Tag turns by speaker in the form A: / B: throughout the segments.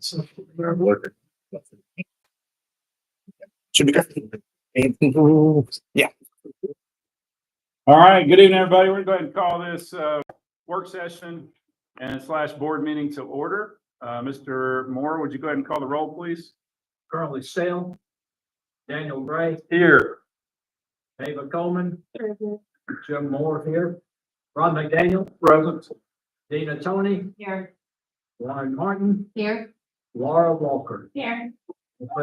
A: Should be good. Yeah.
B: All right, good evening, everybody. We're going to go ahead and call this work session and / board meeting to order. Mr. Moore, would you go ahead and call the roll, please?
C: Currently Sale, Daniel Gray,
B: Here.
C: David Coleman, Jim Moore here, Ron McDaniel,
B: Present.
C: Dina Tony,
D: Here.
C: Warren Martin,
D: Here.
C: Laura Walker.
D: Here.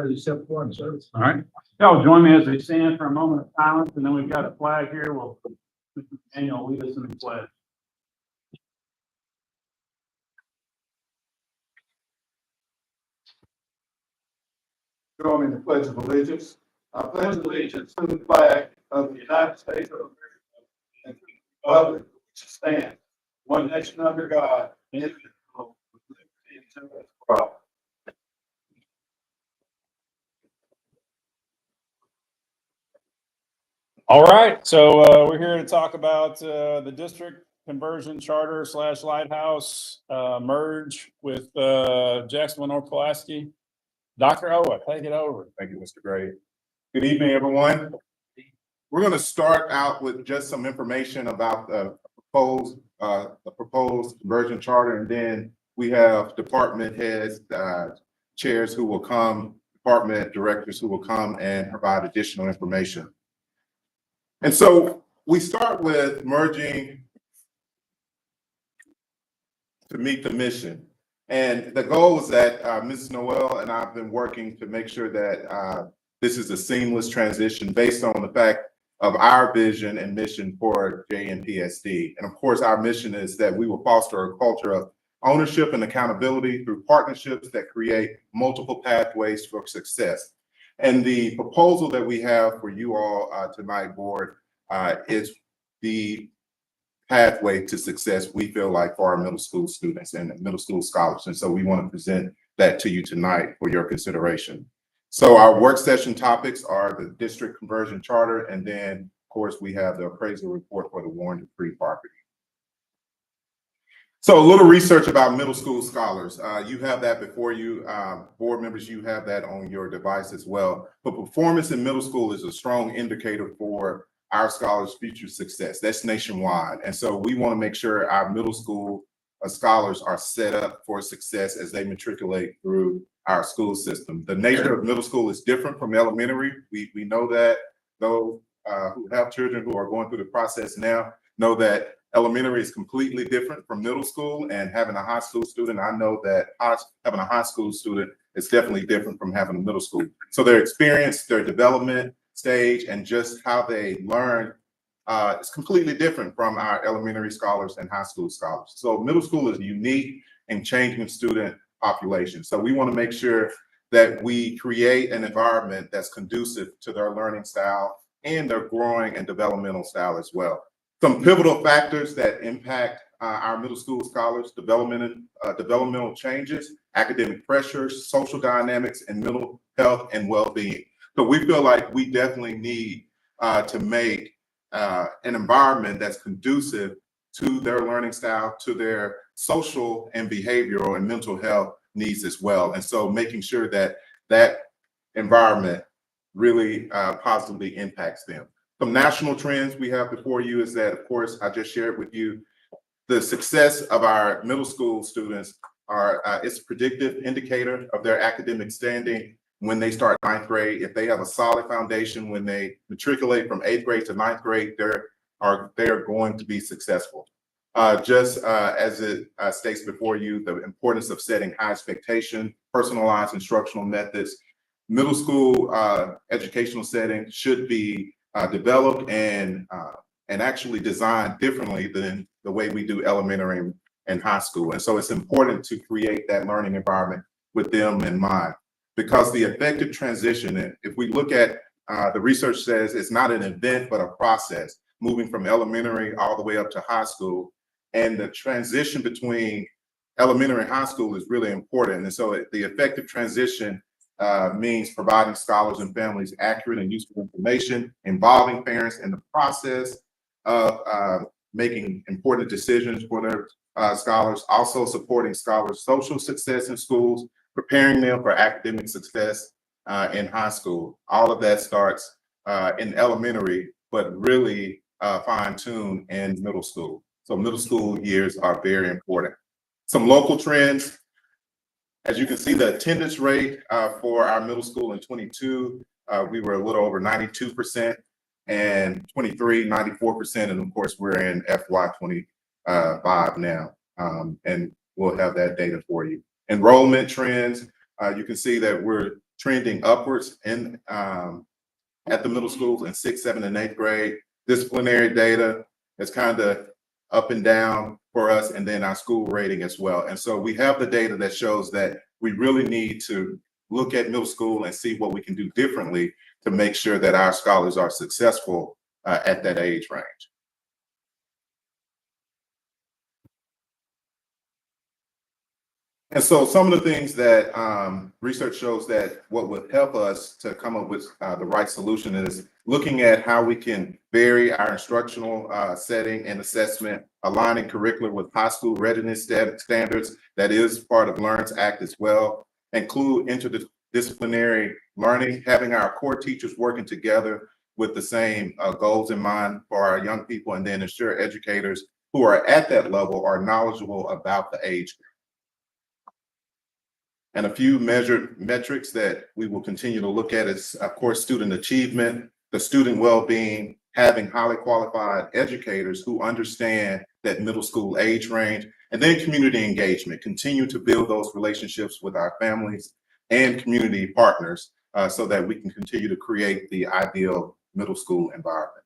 C: Except one service.
B: All right. Y'all join me as we stand for a moment of silence, and then we've got a flag here. We'll, Mr. McDaniel, lead us in the pledge.
E: Join me in the Pledge of Allegiance. I pledge allegiance to the flag of the United States of America and to the republic which stands one nation under God, indivisible, with liberty and justice for all.
B: All right, so we're here to talk about the district conversion charter / lighthouse merge with Jacksonville North Pulaski. Dr. Owen, take it over.
F: Thank you, Mr. Gray. Good evening, everyone. We're going to start out with just some information about the proposed conversion charter, and then we have department heads, chairs who will come, department directors who will come and provide additional information. And so we start with merging to meet the mission. And the goal is that Mrs. Noel and I have been working to make sure that this is a seamless transition based on the fact of our vision and mission for JNPSD. And of course, our mission is that we will foster a culture of ownership and accountability through partnerships that create multiple pathways for success. And the proposal that we have for you all tonight, board, is the pathway to success we feel like for our middle school students and middle school scholars. And so we want to present that to you tonight for your consideration. So our work session topics are the district conversion charter, and then of course we have the appraisal report for the Warren Dupree property. So a little research about middle school scholars. You have that before you, board members, you have that on your device as well. But performance in middle school is a strong indicator for our scholars' future success. That's nationwide. And so we want to make sure our middle school scholars are set up for success as they matriculate through our school system. The nature of middle school is different from elementary. We know that. Those who have children who are going through the process now know that elementary is completely different from middle school, and having a high school student, I know that having a high school student is definitely different from having a middle school. So their experience, their development stage, and just how they learn is completely different from our elementary scholars and high school scholars. So middle school is unique and changing student population. So we want to make sure that we create an environment that's conducive to their learning style and their growing and developmental style as well. Some pivotal factors that impact our middle school scholars: developmental changes, academic pressures, social dynamics, and mental health and well-being. So we feel like we definitely need to make an environment that's conducive to their learning style, to their social and behavioral and mental health needs as well. And so making sure that that environment really positively impacts them. Some national trends we have before you is that, of course, I just shared with you the success of our middle school students it's a predictive indicator of their academic standing when they start 9th grade. If they have a solid foundation when they matriculate from 8th grade to 9th grade, they are going to be successful. Just as it states before you, the importance of setting high expectation, personalized instructional methods. Middle school educational setting should be developed and actually designed differently than the way we do elementary and high school. And so it's important to create that learning environment with them in mind, because the effective transition, if we look at the research says it's not an event, but a process moving from elementary all the way up to high school. And the transition between elementary and high school is really important. And so the effective transition means providing scholars and families accurate and useful information, involving parents in the process of making important decisions for their scholars, also supporting scholars' social success in schools, preparing them for academic success in high school. All of that starts in elementary, but really fine-tuned in middle school. So middle school years are very important. Some local trends. As you can see, the attendance rate for our middle school in 22, we were a little over 92%, and 23, 94%. And of course, we're in FY 25 now, and we'll have that data for you. Enrollment trends, you can see that we're trending upwards in at the middle schools in 6th, 7th, and 8th grade. Disciplinary data is kind of up and down for us, and then our school rating as well. And so we have the data that shows that we really need to look at middle school and see what we can do differently to make sure that our scholars are successful at that age range. And so some of the things that research shows that what would help us to come up with the right solution is looking at how we can vary our instructional setting and assessment, aligning curriculum with high school readiness standards. That is part of LEARN's Act as well. Include interdisciplinary learning, having our core teachers working together with the same goals in mind for our young people, and then ensure educators who are at that level are knowledgeable about the age group. And a few measured metrics that we will continue to look at is, of course, student achievement, the student well-being, having highly qualified educators who understand that middle school age range, and then community engagement, continue to build those relationships with our families and community partners so that we can continue to create the ideal middle school environment.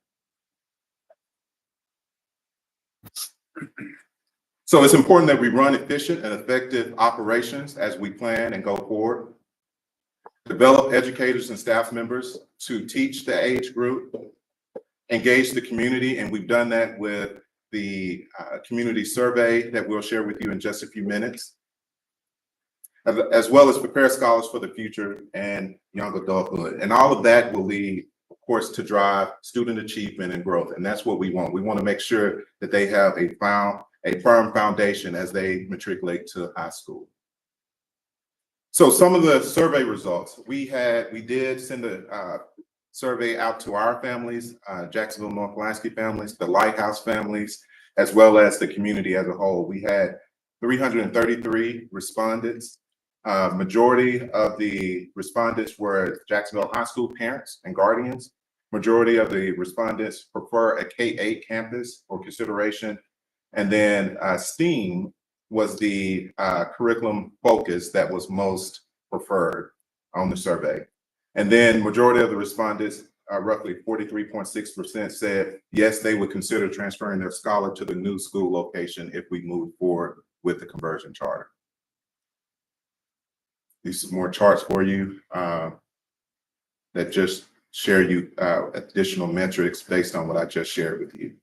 F: So it's important that we run efficient and effective operations as we plan and go forward. Develop educators and staff members to teach the age group, engage the community, and we've done that with the community survey that we'll share with you in just a few minutes, as well as prepare scholars for the future and young adulthood. And all of that will lead, of course, to drive student achievement and growth. And that's what we want. We want to make sure that they have a firm foundation as they matriculate to high school. So some of the survey results, we did send a survey out to our families, Jacksonville North Pulaski families, the Lighthouse families, as well as the community as a whole. We had 333 respondents. Majority of the respondents were Jacksonville High School parents and guardians. Majority of the respondents prefer a K-8 campus for consideration. And then STEAM was the curriculum focus that was most preferred on the survey. And then majority of the respondents, roughly 43.6%, said yes, they would consider transferring their scholar to the new school location if we move forward with the conversion charter. These are more charts for you that just share you additional metrics based on what I just shared with you.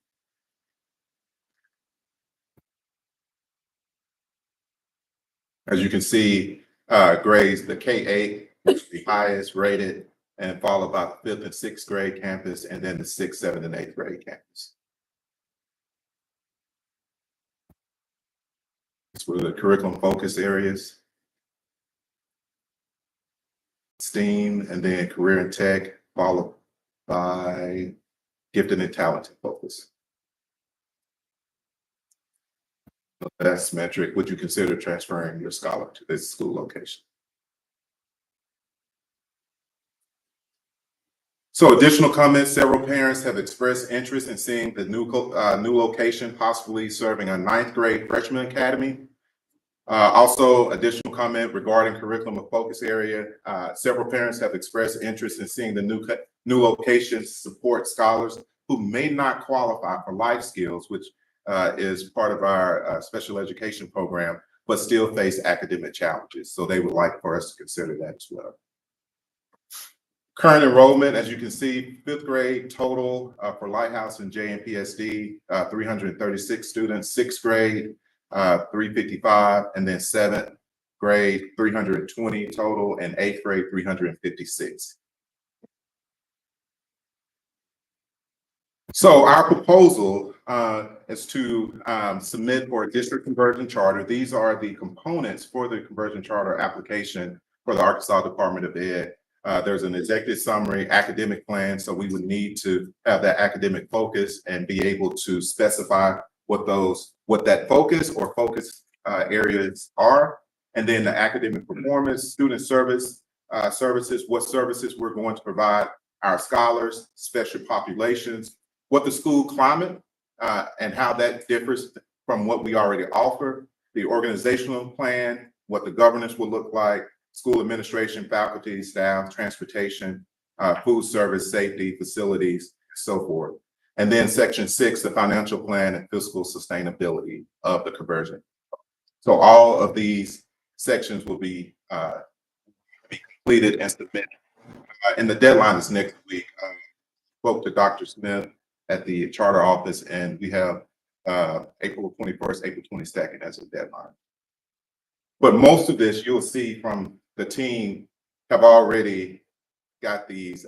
F: As you can see, grades, the K-8 is the highest rated, and followed by the 5th and 6th grade campus, and then the 6th, 7th, and 8th grade campus. These were the curriculum focus areas. STEAM, and then career and tech, followed by gifted and talented focus. The best metric, would you consider transferring your scholar to this school location? So additional comments, several parents have expressed interest in seeing the new location possibly serving a 9th grade freshman academy. Also, additional comment regarding curriculum of focus area. Several parents have expressed interest in seeing the new location support scholars who may not qualify for life skills, which is part of our special education program, but still face academic challenges. So they would like for us to consider that as well. Current enrollment, as you can see, 5th grade total for Lighthouse and JNPSD, 336 students, 6th grade, 355, and then 7th grade, 320 total, and 8th grade, 356. So our proposal is to submit for a district conversion charter. These are the components for the conversion charter application for the Arkansas Department of Ed. There's an executive summary, academic plan, so we would need to have that academic focus and be able to specify what that focus or focus areas are. And then the academic performance, student services, what services we're going to provide our scholars, special populations, what the school climate and how that differs from what we already offer, the organizational plan, what the governance will look like, school administration, faculty, staff, transportation, food service, safety, facilities, so forth. And then section 6, the financial plan and fiscal sustainability of the conversion. So all of these sections will be completed and submitted. And the deadline is next week. Spoke to Dr. Smith at the charter office, and we have April 21st, April 22nd as a deadline. But most of this you'll see from the team have already got these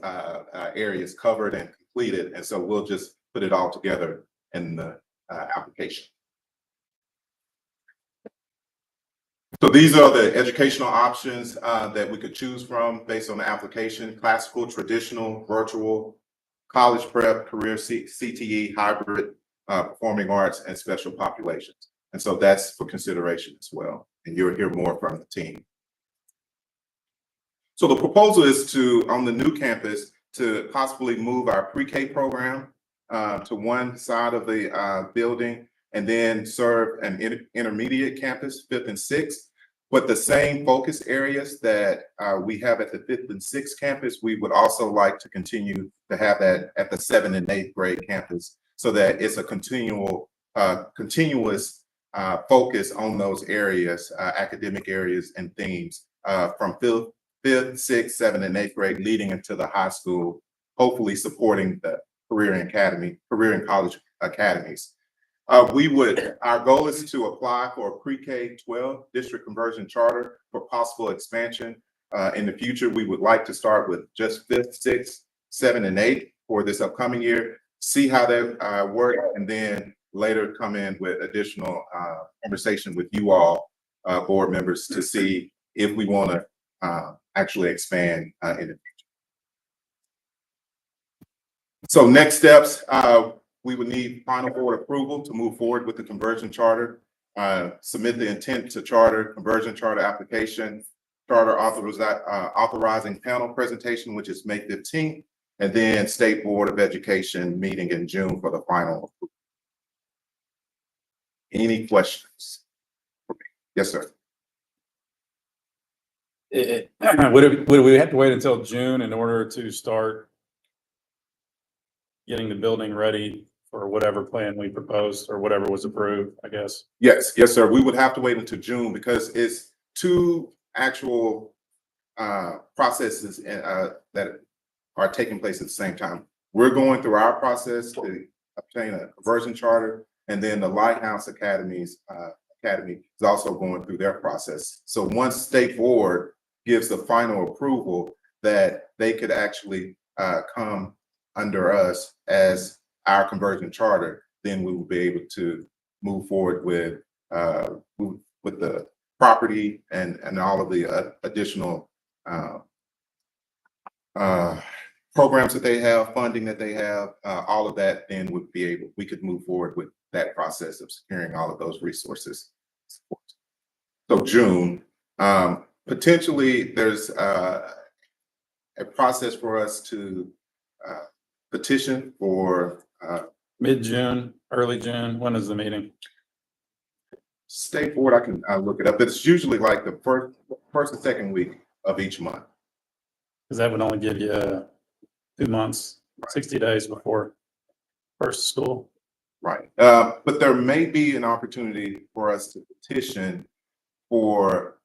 F: areas covered and completed, and so we'll just put it all together in the application. So these are the educational options that we could choose from based on the application: classical, traditional, virtual, college prep, career CTE, hybrid, performing arts, and special populations. And so that's for consideration as well. And you'll hear more from the team. So the proposal is to, on the new campus, to possibly move our pre-K program to one side of the building and then serve an intermediate campus, 5th and 6th. But the same focus areas that we have at the 5th and 6th campus, we would also like to continue to have that at the 7th and 8th grade campus, so that it's a continuous focus on those areas, academic areas and themes from 5th, 6th, 7th, and 8th grade leading into the high school, hopefully supporting the career and college academies. Our goal is to apply for a pre-K 12 district conversion charter for possible expansion. In the future, we would like to start with just 5th, 6th, 7th, and 8th for this upcoming year, see how that works, and then later come in with additional conversation with you all, board members, to see if we want to actually expand in the future. So next steps, we would need final board approval to move forward with the conversion charter, submit the intent to charter, conversion charter application, charter authorizing panel presentation, which is May 15th, and then State Board of Education meeting in June for the final approval. Any questions? Yes, sir.
B: Would we have to wait until June in order to start getting the building ready for whatever plan we proposed or whatever was approved, I guess?
F: Yes, sir. We would have to wait until June because it's two actual processes that are taking place at the same time. We're going through our process to obtain a conversion charter, and then the Lighthouse Academy is also going through their process. So once State Board gives the final approval that they could actually come under us as our conversion charter, then we will be able to move forward with the property and all of the additional programs that they have, funding that they have, all of that. Then we could move forward with that process of securing all of those resources. So June, potentially there's a process for us to petition for
B: Mid-June, early June. When is the meeting?
F: State Board. I can look it up. It's usually like the first and second week of each month.
B: Because that would only give you 2 months, 60 days before first school.
F: Right. But there may be an opportunity for us to petition for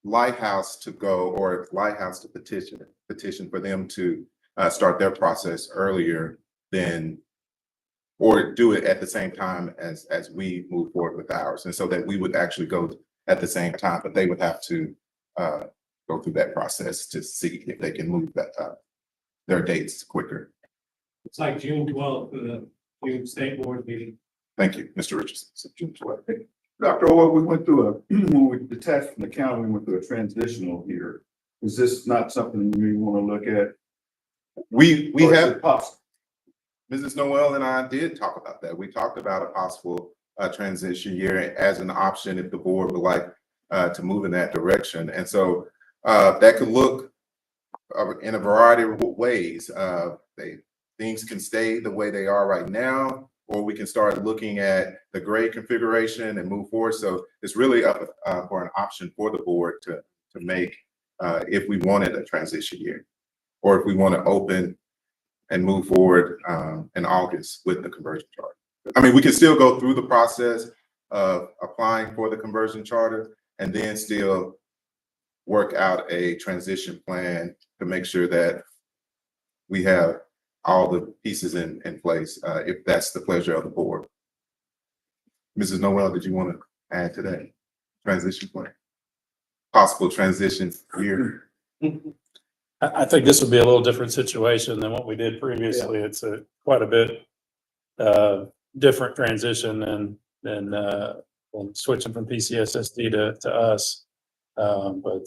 F: Lighthouse to go, or Lighthouse to petition for them to start their process earlier than, or do it at the same time as we move forward with ours. And so that we would actually go at the same time, but they would have to go through that process to see if they can move that their dates quicker.
C: It's like June 12th for the
B: to state board meeting.
F: Thank you, Mr. Richardson.
E: So June 12th. Dr. Owen, we went through when we detached from the county, we went through a transitional here. Is this not something we want to look at?
F: We
E: Or is
F: have,
E: it possible?
F: Mrs. Noel and I did talk about that. We talked about a possible transition year as an option if the board would like to move in that direction. And so that could look in a variety of ways. Things can stay the way they are right now, or we can start looking at the grade configuration and move forward. So it's really up for an option for the board to make if we wanted a transition year, or if we want to open and move forward in August with the conversion charter. I mean, we can still go through the process of applying for the conversion charter and then still work out a transition plan to make sure that we have all the pieces in place, if that's the pleasure of the board. Mrs. Noel, did you want to add to that transition plan? Possible transition year?
B: I think this would be a little different situation than what we did previously. It's a quite a bit different transition than switching from PCSSD to us. But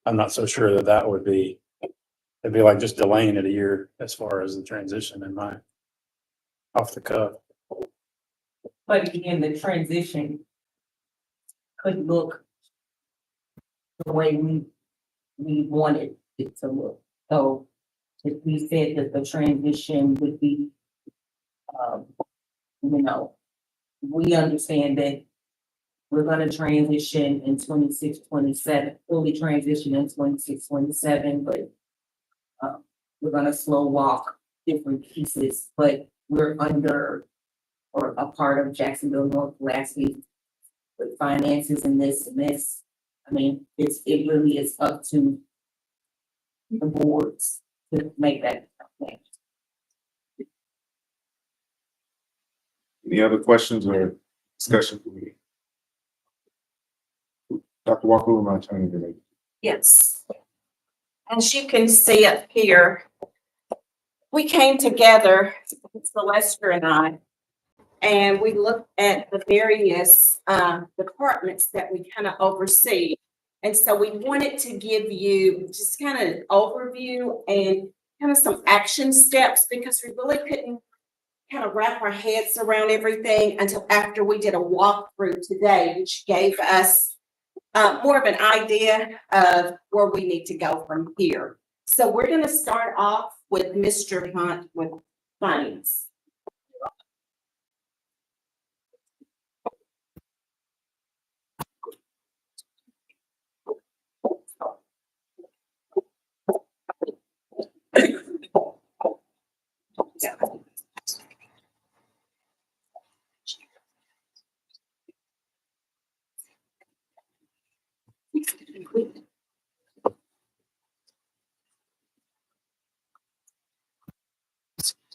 B: I'm not so sure that would be, it'd be like just delaying it a year as far as the transition in my off the cuff.
D: But again, the transition could look the way we wanted it to look. So if we said that the transition would be, we understand that we're gonna transition in 26, 27, fully transition in 26, 27, but we're gonna slow walk different pieces, but we're under or a part of Jacksonville North Pulaski with finances and this and this. I mean, it really is up to the boards to make that thing.
F: Any other questions or discussion for me? Dr. Walker, who am I turning to?
G: Yes. As you can see up here, we came together, Celeste and we looked at the various departments that we kind of oversee. And so we wanted to give you just kind of an overview and kind of some action steps, because we really couldn't kind of wrap our heads around everything until after we did a walkthrough today, which gave us more of an idea of where we need to go from here. So we're going to start off with Mr. Hunt with finance.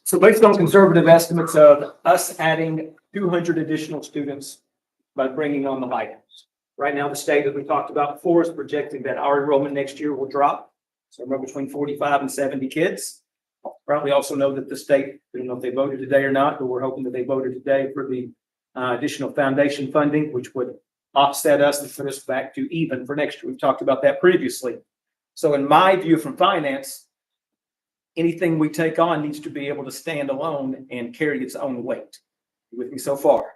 C: So based on conservative estimates of us adding 200 additional students by bringing on the lighthouse. Right now, the state, as we talked about before, is projecting that our enrollment next year will drop. So we're between 45 and 70 kids. Probably also know that the state, I don't know if they voted today or not, but we're hoping that they voted today for the additional foundation funding, which would offset us and put us back to even for next year. We've talked about that previously. So in my view from finance, anything we take on needs to be able to stand alone and carry its own weight. You with me so far?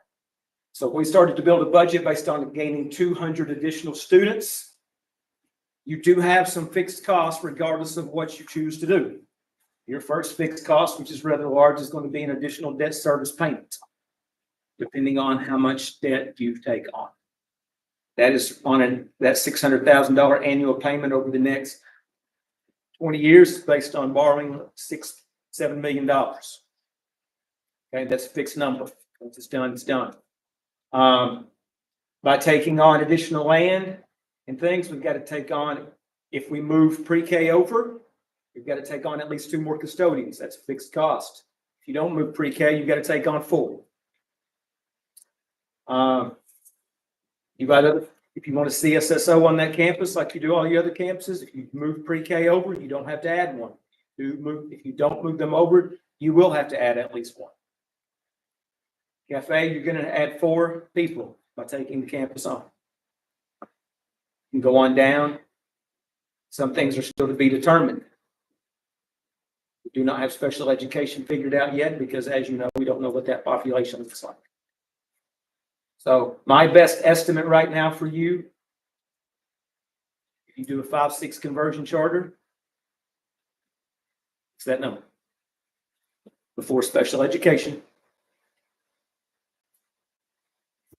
C: So we started to build a budget based on gaining 200 additional students. You do have some fixed costs regardless of what you choose to do. Your first fixed cost, which is rather large, is going to be an additional debt service payment, depending on how much debt you take on. That is on that $600,000 annual payment over the next 20 years based on borrowing $6-7 million. Okay, that's a fixed number. Once it's done, it's done. By taking on additional land and things, we've got to take on, if we move pre-K over, we've got to take on at least 2 more custodians. That's a fixed cost. If you don't move pre-K, you've got to take on 4. If you want a CSSO on that campus, like you do all your other campuses, if you move pre-K over, you don't have to add one. If you don't move them over, you will have to add at least one. Cafe, you're gonna add 4 people by taking the campus on. You can go on down. Some things are still to be determined. We do not have special education figured out yet because, as you know, we don't know what that population looks like. So my best estimate right now for you, if you do a 5-6 conversion charter, it's that number. Before special education.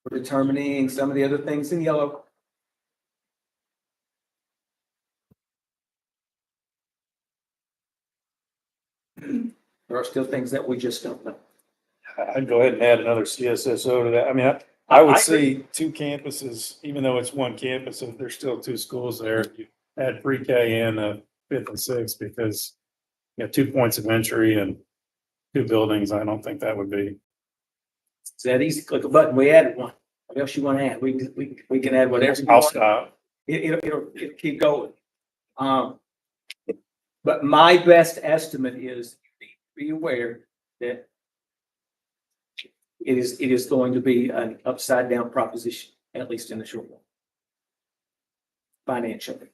C: We're determining some of the other things in yellow. There are still things that we just don't know.
B: I'd go ahead and add another CSSO to that. I mean, I would
C: I agree.
B: see 2 campuses, even though it's 1 campus, if there's still 2 schools there, you add pre-K and 5th and 6th, because you have 2 points of entry and 2 buildings. I don't think that would be.
C: It's that easy. Click a button. We added one. What else you want to add? We can add whatever. you
B: I'll
C: want.
B: stop.
C: It'll keep going. But my best estimate is be aware that it is going to be an upside down proposition, at least in the short run. Financially.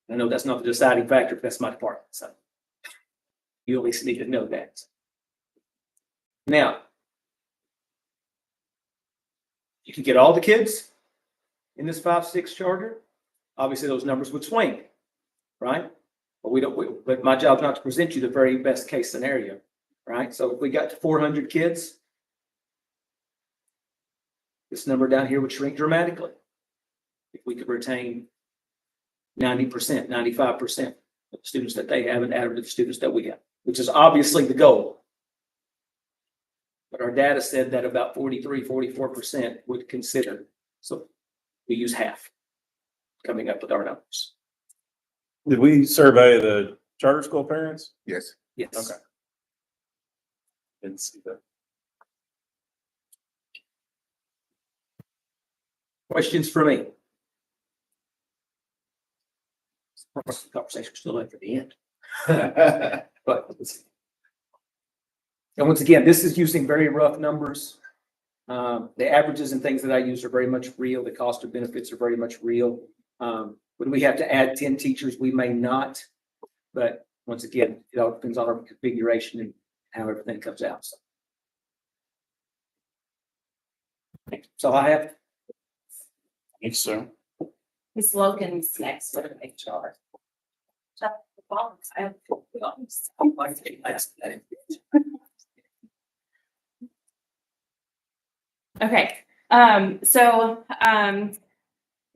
C: I know that's not the deciding factor, but that's my department, so you at least need to know that. Now, you can get all the kids in this 5-6 charter. Obviously, those numbers would swing, right? But but my job is not to present you the very best case scenario, right? So if we got to 400 kids, this number down here would shrink dramatically. If we could retain 90%, 95% of the students that they have and add to the students that we have, which is obviously the goal. But our data said that about 43, 44% would consider. So we use half coming up with our numbers.
B: Did we survey the charter school parents?
F: Yes.
C: Yes.
B: Okay. Didn't see that.
C: Questions for me? The conversation's still after the end. But and once again, this is using very rough numbers. The averages and things that I use are very much real. The cost of benefits are very much real. Would we have to add 10 teachers? We may not. But once again, it all depends on our configuration and how everything comes out. So that's all I have.
B: I think so.
G: Ms. Logan's next with HR.
H: Okay,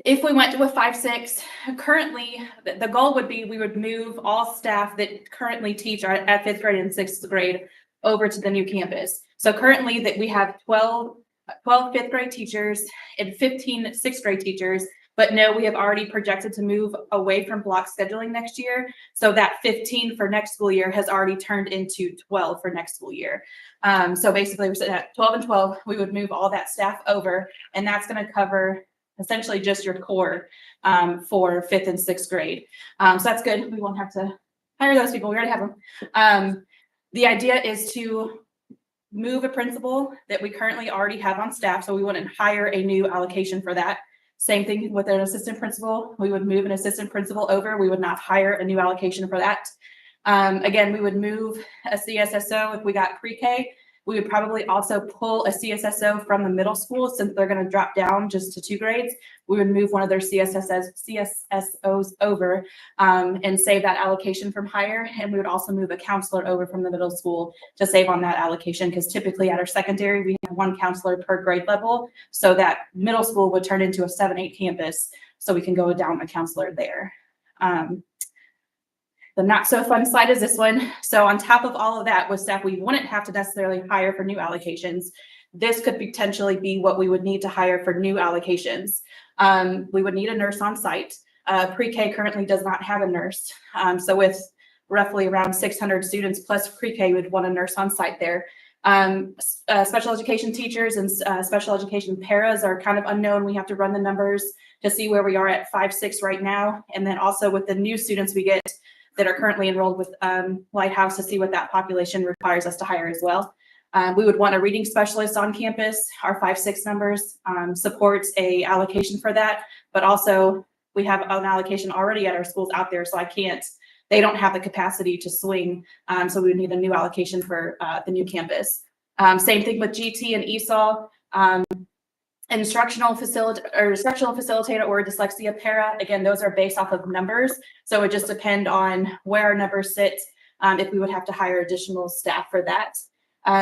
H: if we went to a 5-6, currently, the goal would be we would move all staff that currently teach at 5th grade and 6th grade over to the new campus. So currently that we have 12 5th grade teachers and 15 6th grade teachers, but no, we have already projected to move away from block scheduling next year. So that 15 for next school year has already turned into 12 for next school year. So basically we're sitting at 12 and 12, we would move all that staff over, and that's gonna cover essentially just your core for 5th and 6th grade. So that's good. We won't have to hire those people. We already have them. The idea is to move a principal that we currently already have on staff. So we wouldn't hire a new allocation for that. Same thing with an assistant principal. We would move an assistant principal over. We would not hire a new allocation for that. Again, we would move a CSSO if we got pre-K. We would probably also pull a CSSO from the middle school since they're going to drop down just to 2 grades. We would move one of their CSSOs over and save that allocation from higher. And we would also move a counselor over from the middle school to save on that allocation, because typically at our secondary, we have 1 counselor per grade level. So that middle school would turn into a 7-8 campus. So we can go down a counselor there. The not so fun slide is this one. So on top of all of that with staff, we wouldn't have to necessarily hire for new allocations. This could potentially be what we would need to hire for new allocations. We would need a nurse on site. Pre-K currently does not have a nurse. So with roughly around 600 students plus pre-K, would want a nurse on site there. Special education teachers and special education paras are kind of unknown. We have to run the numbers to see where we are at 5-6 right now. And then also with the new students we get that are currently enrolled with Lighthouse to see what that population requires us to hire as well. We would want a reading specialist on campus. Our 5-6 numbers supports a allocation for that, but also we have an allocation already at our schools out there, so they don't have the capacity to swing. So we would need a new allocation for the new campus. Same thing with GT and ESOL. Instructional facilitator or dyslexia para. Again, those are based off of numbers. So it just depend on where our numbers sit, if we would have to hire additional staff for that.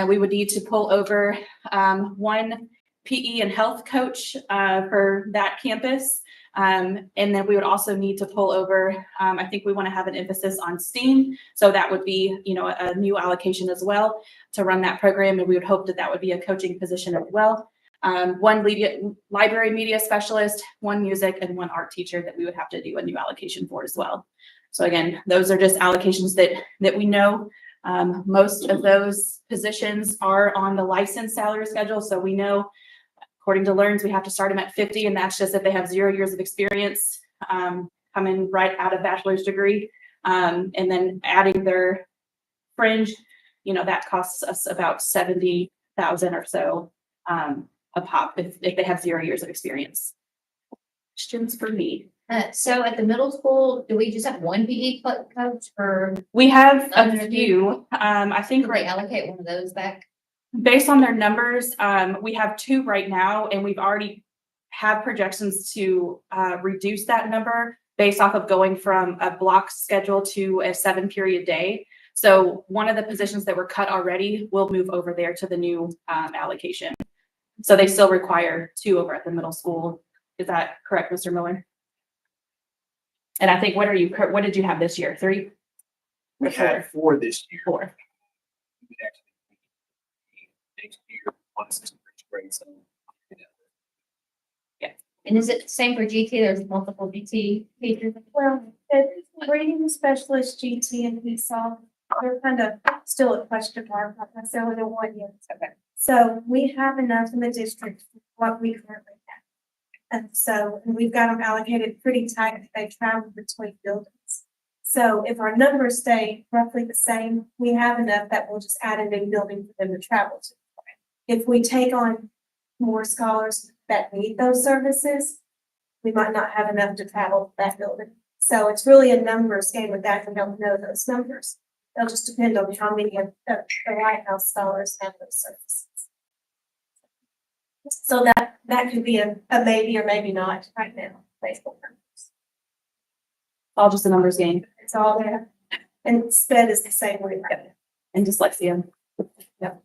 H: We would need to pull over one PE and health coach for that campus. And then we would also need to pull over, I think we want to have an emphasis on STEAM. So that would be, a new allocation as well to run that program. And we would hope that that would be a coaching position as well. One library media specialist, one music, and one art teacher that we would have to do a new allocation for as well. So again, those are just allocations that we know. Most of those positions are on the license salary schedule. So we know, according to LEARNS, we have to start them at 50, and that's just if they have 0 years of experience, coming right out of bachelor's degree. And then adding their fringe, that costs us about 70,000 or so a pop if they have 0 years of experience. Questions for me?
I: So at the middle school, do we just have one PE coach, or
H: We have a
I: Under
H: few. I think
I: can we allocate one of those back?
H: based on their numbers, we have 2 right now, and we've already had projections to reduce that number based off of going from a block schedule to a 7-period day. So one of the positions that were cut already will move over there to the new allocation. So they still require 2 over at the middle school. Is that correct, Mr. Miller? And I think, what did you have this year? 3?
A: We had 4 this year.
H: 4.
A: We actually next year, once it's grade, so.
I: And is it the same for GT? There's multiple GT teachers.
J: Well, reading specialist, GT and ESOL, they're kind of still a question mark, not necessarily the 1 year.
I: Okay.
J: So we have enough in the district for what we currently have. And so we've got them allocated pretty tight if they travel between buildings. So if our numbers stay roughly the same, we have enough that we'll just add a new building for them to travel to. If we take on more scholars that need those services, we might not have enough to travel to that building. So it's really a numbers game with that. We don't know those numbers. They'll just depend on how many of the Lighthouse scholars have those services. So that could be a maybe or maybe not right now, based on numbers.
H: All just a numbers game.
J: It's all there. And SPED is the same way.
H: And dyslexia. Yep.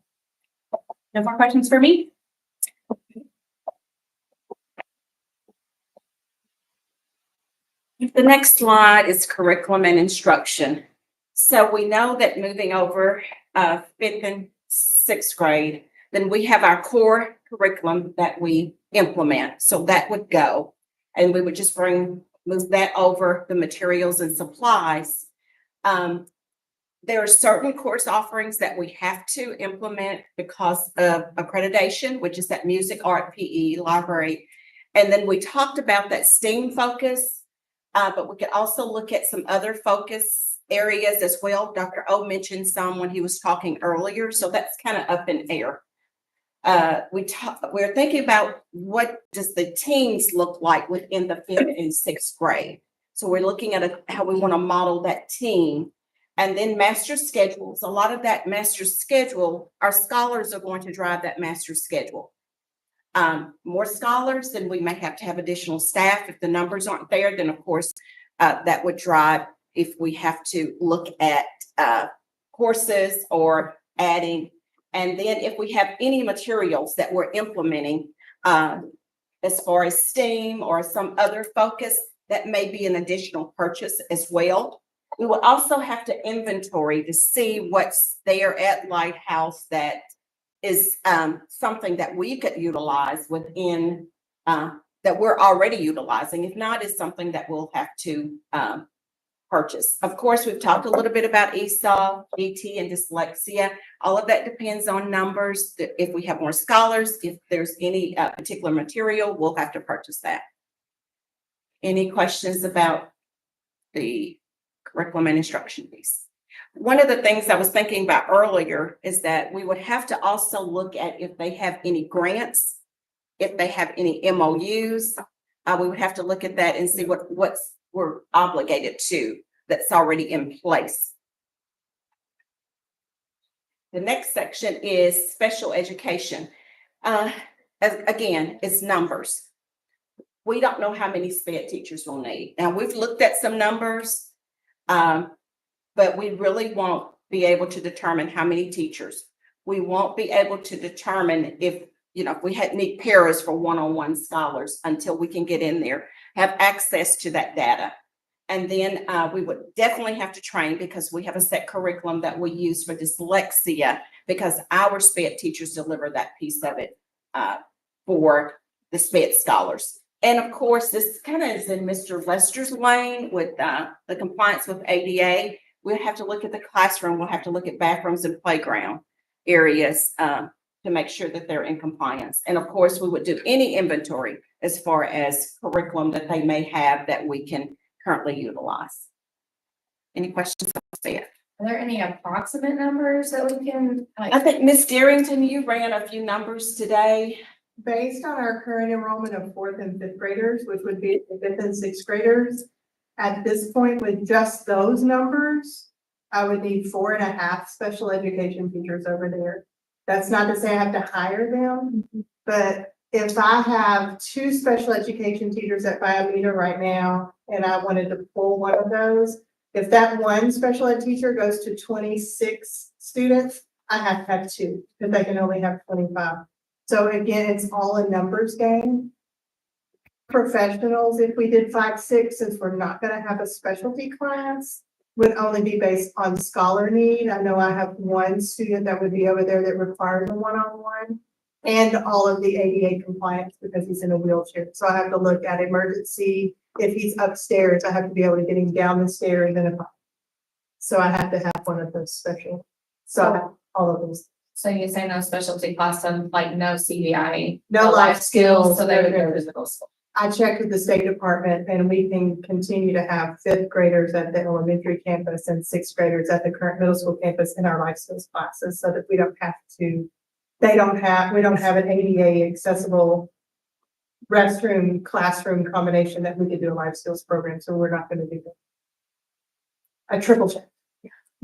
H: No more questions for me?
G: The next slide is curriculum and instruction. So we know that moving over 5th and 6th grade, then we have our core curriculum that we implement. So that would go, and we would just move that over, the materials and supplies. There are certain course offerings that we have to implement because of accreditation, which is that music, art, PE, library. And then we talked about that STEAM focus, but we could also look at some other focus areas as well. Dr. O mentioned some when he was talking earlier, so that's kind of up in air. We're thinking about what does the teams look like within the 5th and 6th grade. So we're looking at how we want to model that team. And then master schedules. A lot of that master schedule, our scholars are going to drive that master schedule. More scholars, then we may have to have additional staff. If the numbers aren't there, then of course that would drive if we have to look at courses or adding. And then if we have any materials that we're implementing as far as STEAM or some other focus, that may be an additional purchase as well. We will also have to inventory to see what's there at Lighthouse that is something that we could utilize within, that we're already utilizing. If not, it's something that we'll have to purchase. Of course, we've talked a little bit about ESOL, GT, and dyslexia. All of that depends on numbers. If we have more scholars, if there's any particular material, we'll have to purchase that. Any questions about the curriculum and instruction piece. One of the things I was thinking about earlier is that we would have to also look at if they have any grants, if they have any MOUs. We would have to look at that and see what's we're obligated to that's already in place. The next section is special education. Again, it's numbers. We don't know how many SPED teachers we'll need. Now, we've looked at some numbers, but we really won't be able to determine how many teachers. We won't be able to determine if we need paras for one-on-one scholars until we can get in there, have access to that data. And then we would definitely have to train, because we have a set curriculum that we use for dyslexia, because our SPED teachers deliver that piece of it for the SPED scholars. And of course, this kind of is in Mr. Lester's lane with the compliance with ADA. We'll have to look at the classroom. We'll have to look at bathrooms and playground areas to make sure that they're in compliance. And of course, we would do any inventory as far as curriculum that they may have that we can currently utilize. Any questions?
I: Are there any approximate numbers that we can,
G: I think Ms. Darrington, you ran a few numbers today.
K: Based on our current enrollment of 4th and 5th graders, which would be the 5th and 6th graders, at this point with just those numbers, I would need 4.5 special education teachers over there. That's not to say I have to hire them, but if I have 2 special education teachers at Biomeda right now, and I wanted to pull one of those, if that one special ed teacher goes to 26 students, I have to have 2, because they can only have 25. So again, it's all a numbers game. Professionals, if we did 5, 6, since we're not gonna have a specialty class, would only be based on scholar need. I know I have 1 student that would be over there that requires a one-on-one, and all of the ADA compliance because he's in a wheelchair. So I have to look at emergency. If he's upstairs, I have to be able to get him down the stairs and up. So I have to have one of those special. So I have all of those.
I: so you say no specialty class, like no CBI?
K: No life skills.
I: So they would go to physical school.
K: I checked with the State Department and we can continue to have 5th graders at the elementary campus and 6th graders at the current middle school campus in our life skills classes, so that we don't have to, we don't have an ADA accessible restroom, classroom combination that we could do a life skills program. So we're not going to do that. I triple check.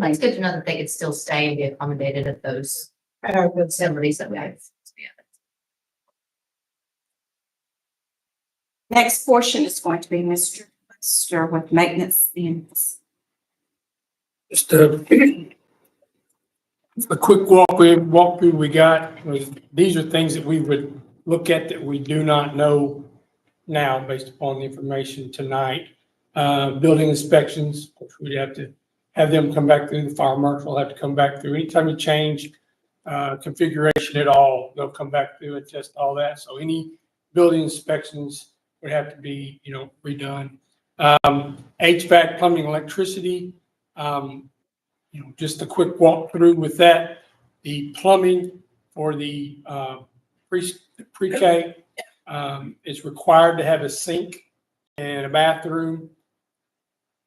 I: It's good to know that they could still stay and be accommodated at those
K: At our good
I: facilities that we have.
G: Next portion is going to be Mr. Lester with maintenance and
L: Just a quick walkthrough we got was, these are things that we would look at that we do not know now based upon the information tonight. Building inspections, which we'd have to have them come back through, the fire marshal will have to come back through. Anytime you change configuration at all, they'll come back through and test all that. So any building inspections would have to be, redone. HVAC, plumbing, electricity, just a quick walkthrough with that. The plumbing for the pre-K is required to have a sink and a bathroom.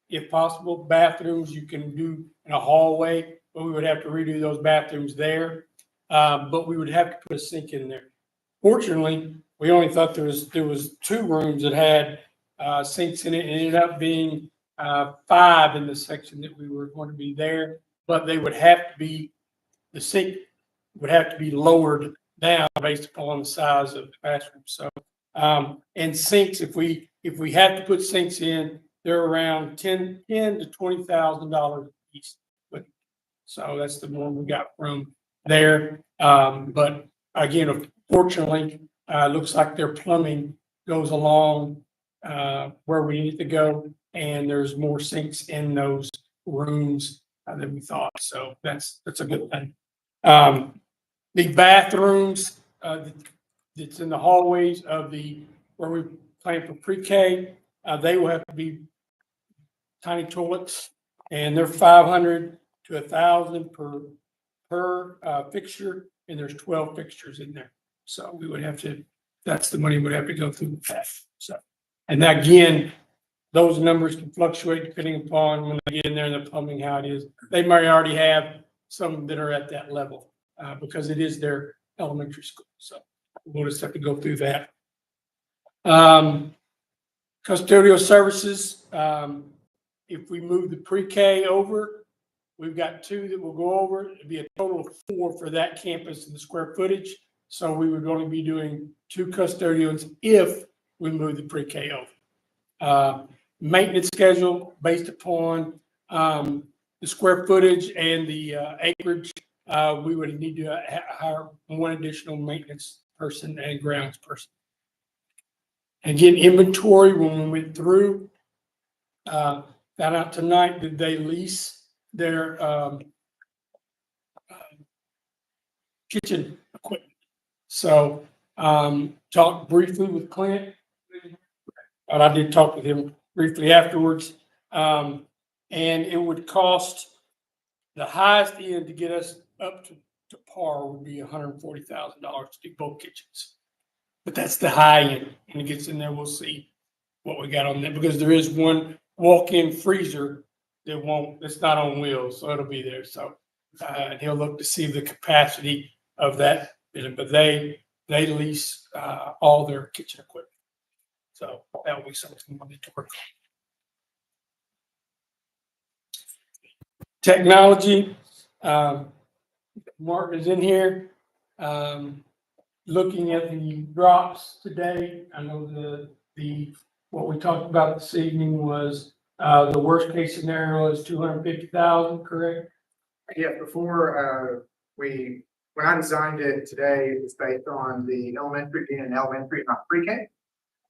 L: If possible, bathrooms you can do in a hallway, but we would have to redo those bathrooms there. But we would have to put a sink in there. Fortunately, we only thought there was 2 rooms that had sinks in it, and it ended up being 5 in the section that we were going to be there. But they would have to be, the sink would have to be lowered down based upon the size of the bathroom. So, and sinks, if we have to put sinks in, they're around $10,000 to $20,000 each. So that's the one we got from there. But again, fortunately, looks like their plumbing goes along where we need to go, and there's more sinks in those rooms than we thought. So that's a good thing. The bathrooms that's in the hallways of where we plan for pre-K, they will have to be tiny toilets, and they're $500 to $1,000 per fixture, and there's 12 fixtures in there. So we would have to, that's the money would have to go through that. So, and again, those numbers can fluctuate depending upon when they get in there and the plumbing, how it is. They may already have some that are at that level, because it is their elementary school. So we'll just have to go through that. Custodial services, if we move the pre-K over, we've got 2 that will go over. It'd be a total of 4 for that campus and the square footage. So we would only be doing 2 custodians if we move the pre-K over. Maintenance schedule based upon the square footage and the acreage, we would need to hire 1 additional maintenance person and grounds person. Again, inventory, when we went through, found out tonight that they lease their kitchen equipment. So talked briefly with Clint, and I did talk with him briefly afterwards. And it would cost, the highest end to get us up to par would be $140,000 to do both kitchens. But that's the high end. When it gets in there, we'll see what we got on there, because there is one walk-in freezer that's not on wheels, so it'll be there. So and he'll look to see the capacity of that, but they lease all their kitchen equipment. So that will be something we need to work on. Technology, Mark is in here. Looking at the drops today, I know what we talked about this evening was the worst case scenario is 250,000, correct?
M: Yeah, before when I designed it today, it was based on the elementary being an elementary, not pre-K.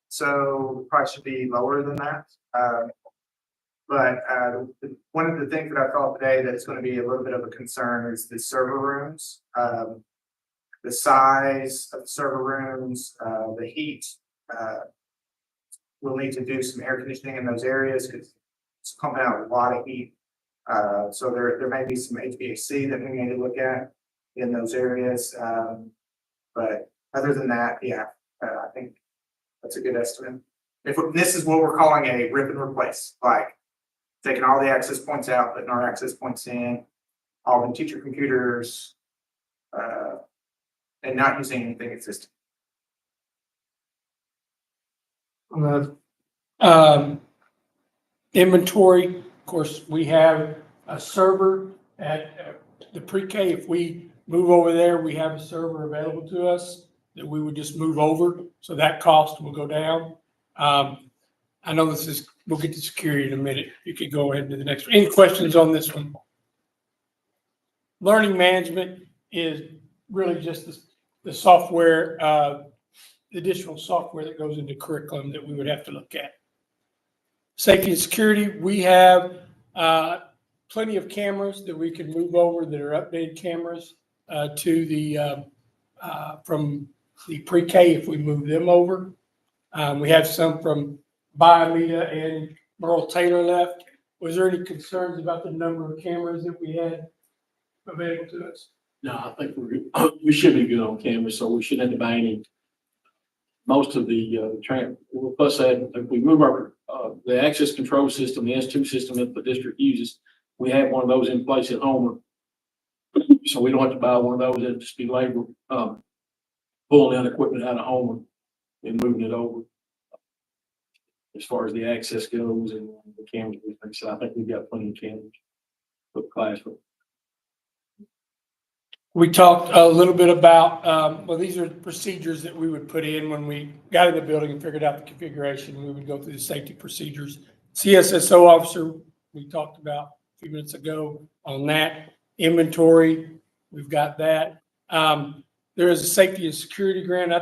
M: So the price should be lower than that. But one of the things that I thought today that's going to be a little bit of a concern is the server rooms. The size of the server rooms, the heat. We'll need to do some air conditioning in those areas because it's coming out with a lot of heat. So there may be some HVAC that we need to look at in those areas. But other than that, yeah, I think that's a good estimate. This is what we're calling a rip and replace, like taking all the access points out, putting our access points in, all the teacher computers, and not using anything existing.
L: Inventory, of course, we have a server at the pre-K. If we move over there, we have a server available to us that we would just move over. So that cost will go down. I know we'll get to security in a minute. You could go ahead to the next one. Any questions on this one? Learning management is really just the software, the additional software that goes into curriculum that we would have to look at. Safety and security, we have plenty of cameras that we can move over that are updated cameras to the from the pre-K if we move them over. We have some from Biomeda and Merle Taylor left. Was there any concerns about the number of cameras that we had available to us?
N: No, I think we should be good on camera, so we shouldn't have to buy any. Most of plus that if we move our the access control system, the S2 system that the district uses, we have one of those in place at Homer, so we don't have to buy one of those. It'd just be labor pulling out equipment out of Homer and moving it over. As far as the access goes and the cameras, so I think we've got plenty of cameras for the classroom.
L: We talked a little bit about, well, these are procedures that we would put in when we got in the building and figured out the configuration. We would go through the safety procedures. CSSO officer, we talked about a few minutes ago on that. Inventory, we've got that. There is a safety and security grant. I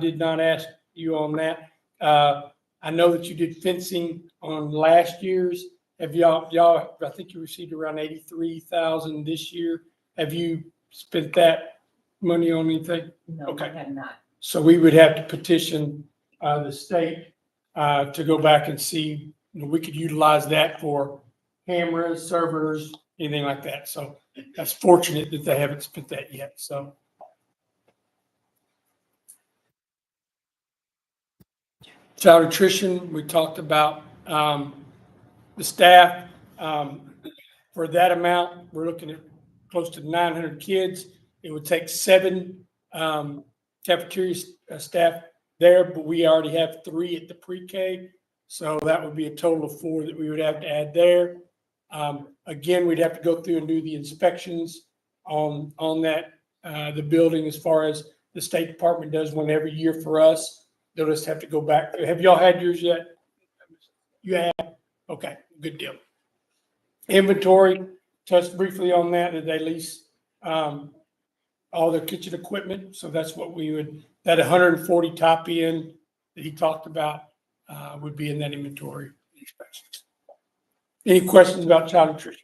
L: did not ask you on that. I know that you did fencing on last year's. Have y'all, I think you received around 83,000 this year. Have you spent that money on anything?
D: No,
L: okay.
D: we have not.
L: So we would have to petition the state to go back and see, we could utilize that for cameras, servers, anything like that. So that's fortunate that they haven't spent that yet. So. Child nutrition, we talked about The staff, for that amount, we're looking at close to 900 kids. It would take 7 cafeteria staff there, but we already have 3 at the pre-K. So that would be a total of 4 that we would have to add there. Again, we'd have to go through and do the inspections on that, the building, as far as the State Department does one every year for us. They'll just have to go back. Have y'all had yours yet? You have? Okay, good deal. Inventory, touched briefly on that they lease all their kitchen equipment. So that's what we would, that 140 top end that he talked about would be in that inventory inspections. Any questions about child nutrition?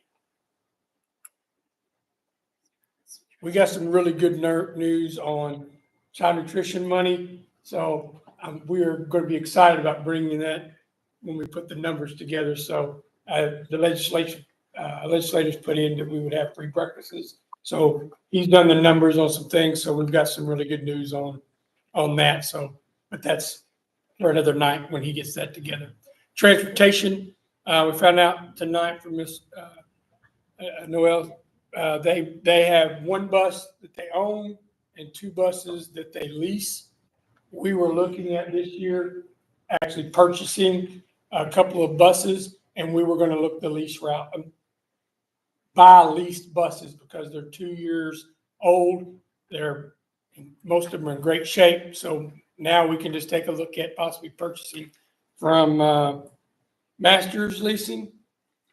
L: We got some really good news on child nutrition money. So we're going to be excited about bringing that when we put the numbers together. So the legislators put in that we would have free breakfasts. So he's done the numbers on some things. So we've got some really good news on that. So, but that's for another night when he gets that together. Transportation, we found out tonight from Miss Noel, they have 1 bus that they own and 2 buses that they lease. We were looking at this year actually purchasing a couple of buses, and we were going to look the lease route, buy leased buses, because they're 2 years old. Most of them are in great shape. So now we can just take a look at possibly purchasing from Masters Leasing.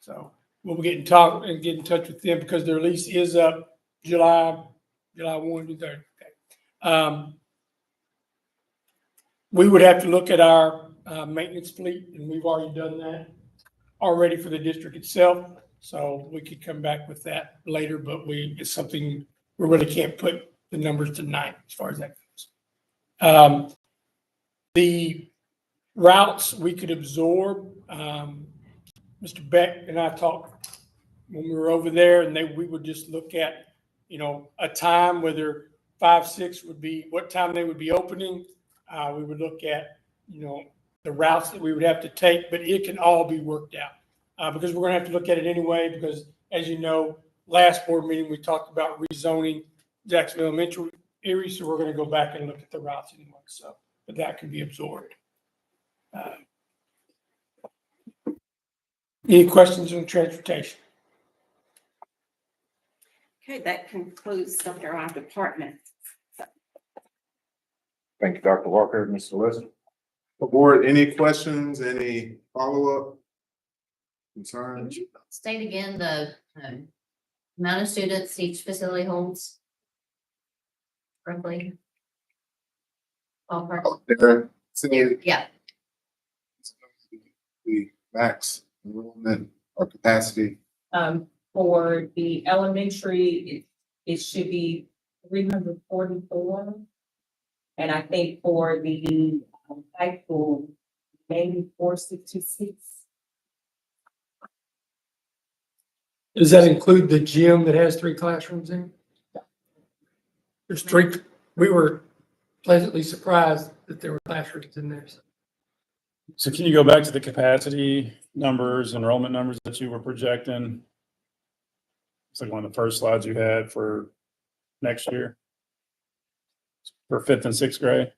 L: So we'll get in touch with them, because their lease is up July 1 to 30. Okay. We would have to look at our maintenance fleet, and we've already done that already for the district itself. So we could come back with that later, but it's something we really can't put the numbers tonight as far as that goes. The routes we could absorb, Mr. Beck and I talked when we were over there, and we would just look at, a time, whether 5, 6 would be what time they would be opening. We would look at, the routes that we would have to take, but it can all be worked out because we're going to have to look at it anyway, because as you know, last board meeting, we talked about rezoning Jacksonville Elementary area. So we're going to go back and look at the routes anyway. So, but that can be absorbed. Any questions on transportation?
G: Okay, that concludes under our department.
F: Thank you, Dr. Walker. Mr. Lester. Board, any questions, any follow-up concerns?
I: Could you state again the amount of students each facility holds? Roughly. Ballpark.
F: There,
I: Yeah.
F: the max enrollment or capacity.
D: For the elementary, it should be 344. And I think for the high school, maybe 466.
L: Does that include the gym that has 3 classrooms in it? There's 3. We were pleasantly surprised that there were classrooms in there.
B: So can you go back to the capacity numbers, enrollment numbers that you were projecting? It's like one of the first slides you had for next year for 5th and 6th grade.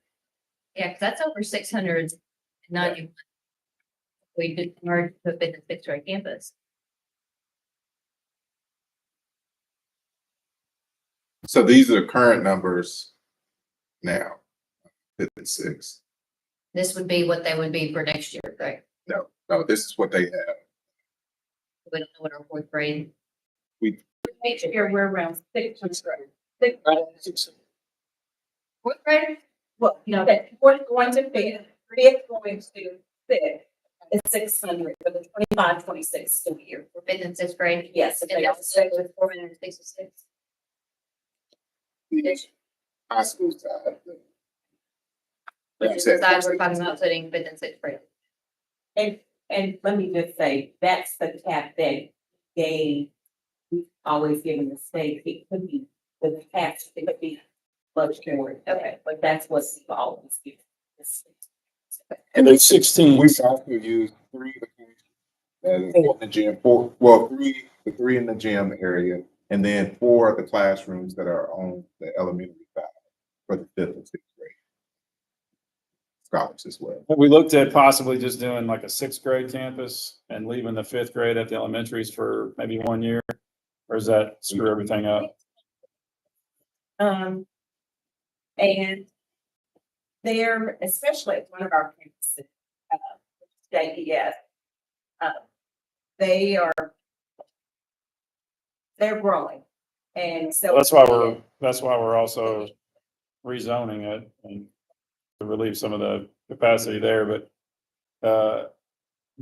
I: Yeah, because that's over 690. We did merge the 5th and 6th grade campus.
F: So these are the current numbers now, 5th and 6th.
I: This would be what they would be for next year, right?
F: No, this is what they have.
I: We don't know what our 4th grade.
G: Next year, we're around 6th grade.
I: 4th grade?
G: Well, that 4th going to 5th, 5th going to 5th is 600 for the 25-26 school year.
I: For 5th and 6th grade?
G: Yes.
I: And they're still with 466.
F: The high school side.
I: Which is the side we're talking about putting 5th and 6th grade.
D: And let me just say, that's the cap that we've always given the state. It could be the cap, it could be much more. Okay, but that's what we've always given.
B: And then 16.
F: We also use 3 of the in the gym, the three in the gym area, and then 4 of the classrooms that are on the elementary side for the 5th and 6th grade scholars as well.
B: We looked at possibly just doing like a 6th grade campus and leaving the 5th grade at the elementaries for maybe 1 year, or does that screw everything up?
G: And they're, especially at one of our campuses, JPS, they're growing. And so.
B: That's why we're also rezoning it and to relieve some of the capacity there, but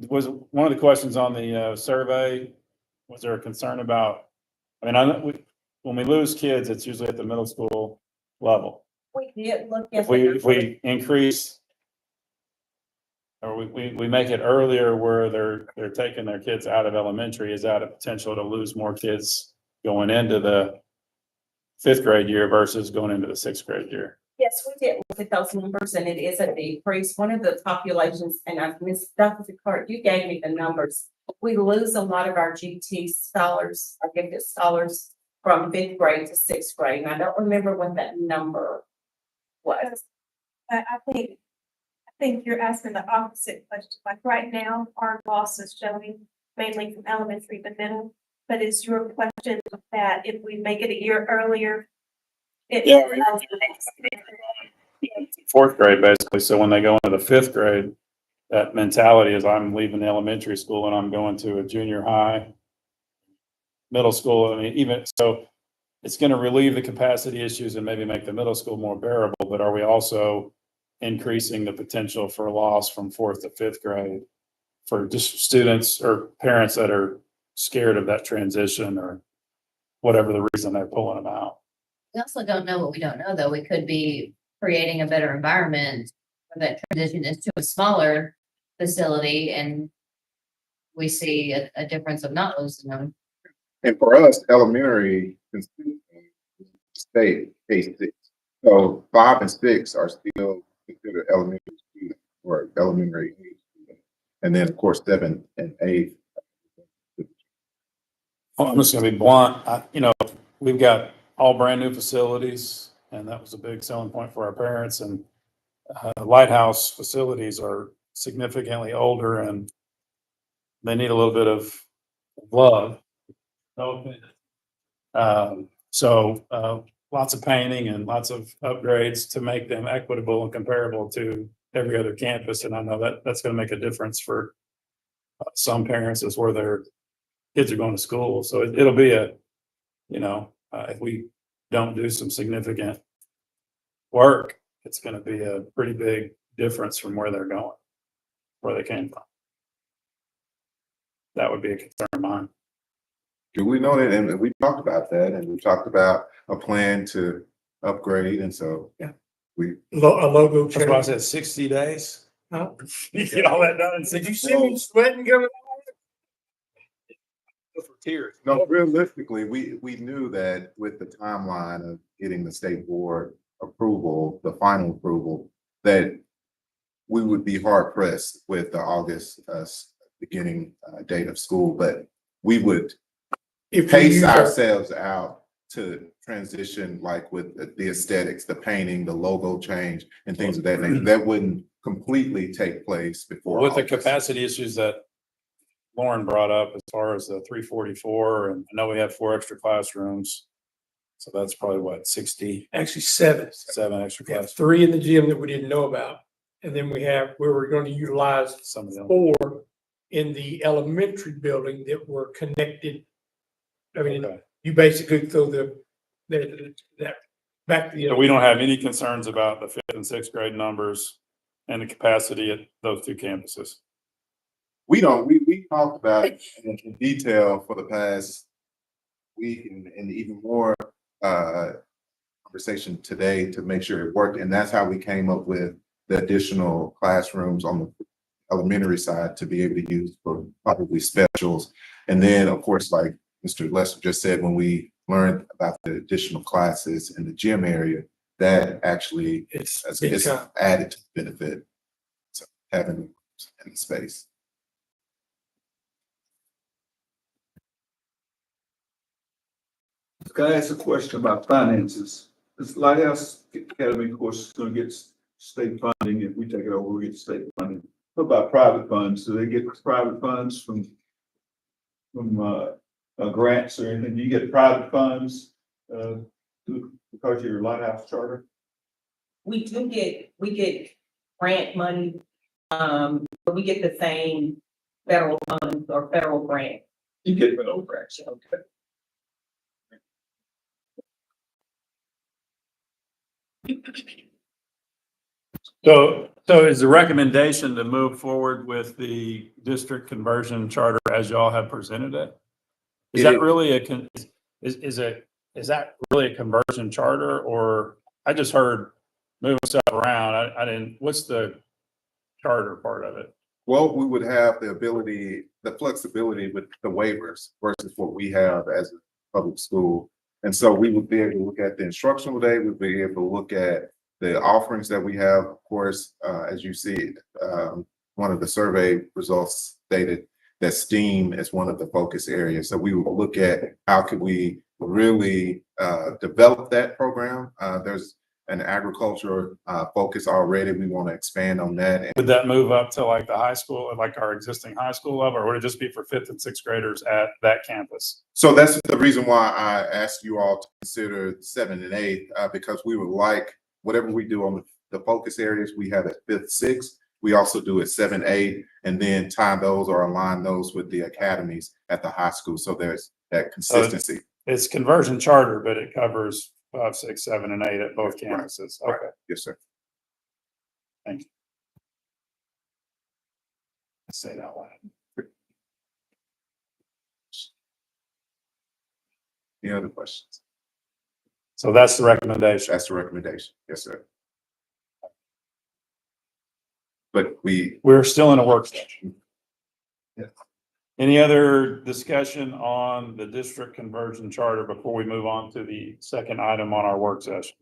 B: was one of the questions on the survey, was there a concern about, I mean, I know when we lose kids, it's usually at the middle school level.
G: We did look at.
B: If we increase or we make it earlier where they're taking their kids out of elementary, is that a potential to lose more kids going into the 5th grade year versus going into the 6th grade year?
G: Yes, we did look at those numbers and it is a decrease. One of the populations, and I've missed, Dr. Picard, you gave me the numbers. We lose a lot of our GT scholars, our gifted scholars from 5th grade to 6th grade. And I don't remember what that number was.
J: I think you're asking the opposite question. Like right now, our loss is showing mainly from elementary to middle. But is your question that if we make it a year earlier?
B: Yeah. 4th grade, basically. So when they go into the 5th grade, that mentality is I'm leaving the elementary school and I'm going to a junior high, middle school. I mean, even so, it's going to relieve the capacity issues and maybe make the middle school more bearable. But are we also increasing the potential for loss from 4th to 5th grade for just students or parents that are scared of that transition or whatever the reason they're pulling them out?
I: We also don't know what we don't know, though. We could be creating a better environment for that transition into a smaller facility, and we see a difference of not losing them.
F: And for us, elementary stay K-6. So 5 and 6 are still considered elementary students or elementary age students. And then of course 7 and 8.
B: Well, I'm just gonna be blunt. We've got all brand new facilities, and that was a big selling point for our parents. And Lighthouse facilities are significantly older, and they need a little bit of love. So lots of painting and lots of upgrades to make them equitable and comparable to every other campus. And I know that that's going to make a difference for some parents as where their kids are going to school. So it'll be if we don't do some significant work, it's going to be a pretty big difference from where they're going, where they came from. That would be a concern of mine.
F: Do we know that? And we talked about that, and we talked about a plan to upgrade. And so, yeah,
L: A logo
B: That's why I
L: change.
B: said 60 days.
L: Huh?
B: You get all that done in 60
L: Did you see me sweating coming?
B: for tears.
F: no, realistically, we knew that with the timeline of getting the state board approval, the final approval, that we would be hard pressed with the August beginning date of school, but we would
L: If we
F: pace
L: use our-
F: ourselves out to transition, like with the aesthetics, the painting, the logo change and things of that nature. That wouldn't completely take place before.
B: With the
F: August.
B: capacity issues that Lauren brought up as far as the 344, and I know we have 4 extra classrooms. So that's probably what, 67
L: Actually, 7.
B: extra
L: We have
B: classrooms.
L: 3 in the gym that we didn't know about. And then we have where we're going to utilize
B: Some of them.
L: 4 in the elementary building that were connected. I mean,
B: Okay.
L: you basically throw that back to the.
B: So we don't have any concerns about the 5th and 6th grade numbers and the capacity at those 2 campuses.
F: We don't, we talked about it in detail for the past week and even more conversation today to make sure it worked. And that's how we came up with the additional classrooms on the elementary side to be able to use for probably specials. And then, of course, like Mr. Lester just said, when we learned about the additional classes in the gym area, that actually
L: It's
F: added to the benefit. So having in the space.
E: Can I ask a question about finances? This Lighthouse Academy, of course, is gonna get state funding. If we take it over, we get state funding. What about private funds? Do they get private funds from grants or anything? Do you get private funds, because of your Lighthouse charter?
D: We get grant money, but we get the same federal funds or federal grant.
E: You get federal grants, okay.
B: So is the recommendation to move forward with the district conversion charter as y'all have presented it? Is that really is that really a conversion charter, or I just heard moving stuff around. I didn't, what's the charter part of it?
F: Well, we would have the ability, the flexibility with the waivers versus what we have as a public school. And so we would be able to look at the instructional day, we'd be able to look at the offerings that we have. Of course, as you see, one of the survey results stated that STEAM is one of the focus areas. So we would look at how could we really develop that program. There's an agriculture focus already. We want to expand on that.
B: Would that move up to like the high school, like our existing high school level, or would it just be for 5th and 6th graders at that campus?
F: So that's the reason why I asked you all to consider 7 and 8, because we would like whatever we do on the focus areas we have at 5th, 6th, we also do at 7, 8, and then tie those or align those with the academies at the high school. So there's that consistency.
B: It's conversion charter, but it covers 5, 6, 7, and 8 at both campuses.
F: Right.
B: Okay,
F: Yes, sir.
B: thank you. Let's say that out loud.
F: Any other questions?
B: So that's the recommendation.
F: That's the recommendation. Yes, sir. But
B: We're still in a work session.
F: Yes.
B: Any other discussion on the district conversion charter before we move on to the second item on our work session?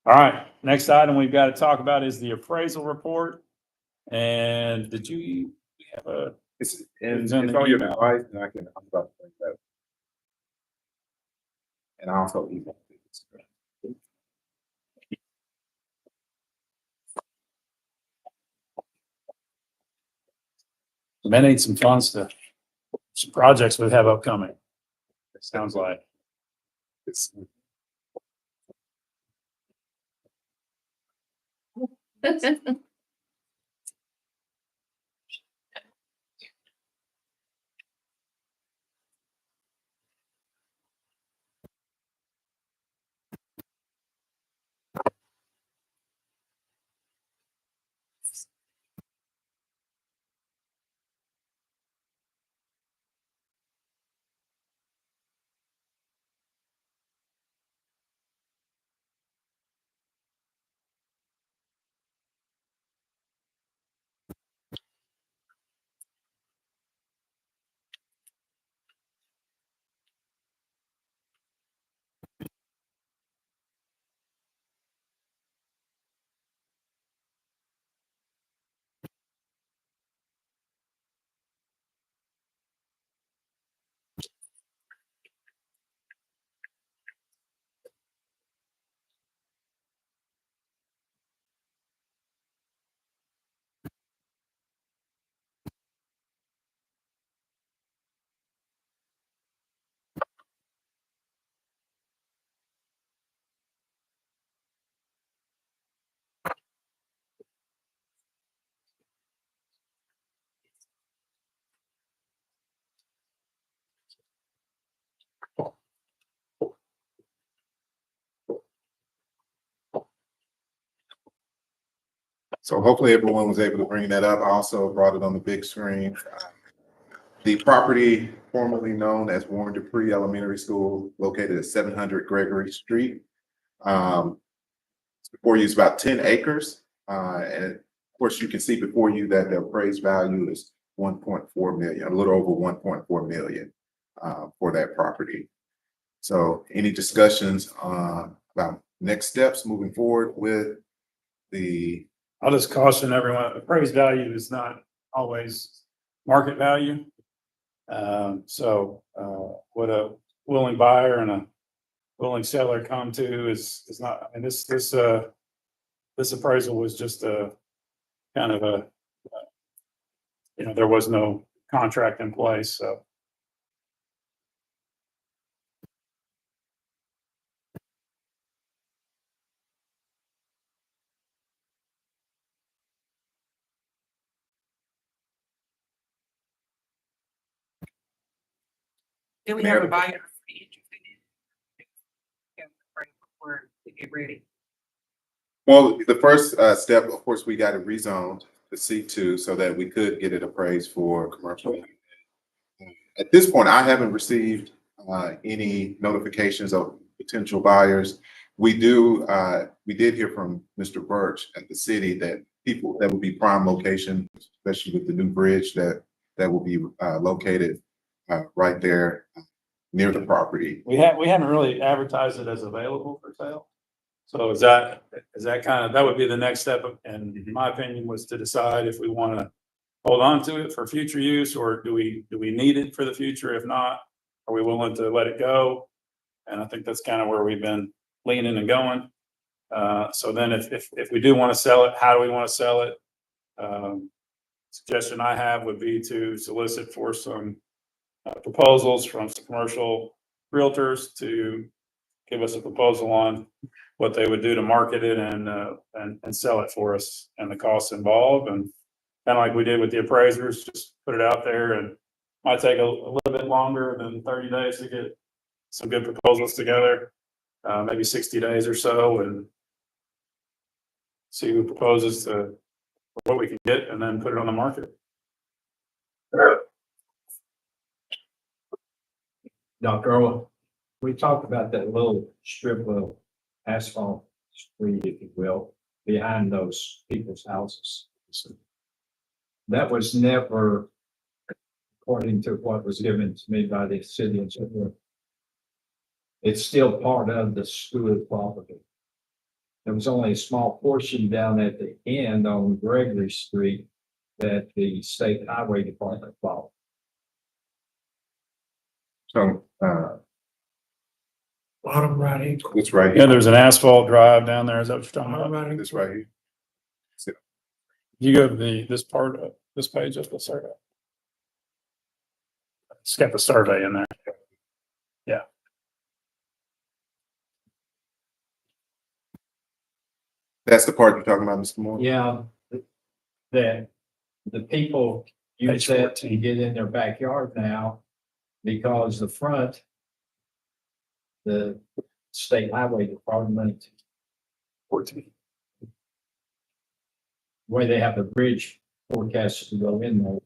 B: All right, next item we've got to talk about is the appraisal report. And did you have a?
F: it's
B: It's
F: on
B: in the
F: your
B: email.
F: device, and I can talk about that. And I also email it.
B: May need some fun stuff, some projects we have upcoming. It sounds like.
F: It's So hopefully everyone was able to bring that up. I also brought it on the big screen. The property formerly known as Warren Dupree Elementary School, located at 700 Gregory Street. Before you, it's about 10 acres. And of course, you can see before you that the appraised value is 1.4 million, a little over 1.4 million for that property. So any discussions about next steps moving forward with the
B: I'll just caution everyone, appraised value is not always market value. What a willing buyer and a willing seller come to is not, and this appraisal was just a kind of a, there was no contract in place, so.
A: Do we have a buyer interested in? Before we get ready.
F: Well, the first step, of course, we got it rezoned to C2 so that we could get it appraised for commercial. At this point, I haven't received any notifications of potential buyers. We did hear from Mr. Birch at the city that that would be prime location, especially with the new bridge that will be located right there near the property.
B: We haven't really advertised it as available for sale. So is that kind of, that would be the next step, and in my opinion, was to decide if we want to hold on to it for future use, or do we need it for the future? If not, are we willing to let it go? And I think that's kind of where we've been leaning and going. So then if we do want to sell it, how do we want to sell it? Suggestion I have would be to solicit for some proposals from some commercial realtors to give us a proposal on what they would do to market it and sell it for us, and the costs involved, and kind of like we did with the appraisers, just put it out there, and might take a little bit longer than 30 days to get some good proposals together, maybe 60 days or so, and see who proposes to what we can get, and then put it on the market.
O: Dr. Owen, we talked about that little strip of asphalt street, if you will, behind those people's houses. That was never, according to what was given to me by the city engineer, it's still part of the school property. There was only a small portion down at the end on Gregory Street that the state highway department bought.
F: So,
L: Bottom right.
F: it's right
B: Yeah,
F: here.
B: there's an asphalt drive down there. Is that what you're talking about?
F: It's right here.
B: You go to this part of this page of the survey. It's got the survey in there. Yeah.
F: That's the part you're talking about, Mr. Moore?
O: Yeah, that the people use
B: Page
O: that to
B: 14.
O: get in their backyard now because the front, the state highway department,
B: 14.
O: where they have the bridge forecast to go in there.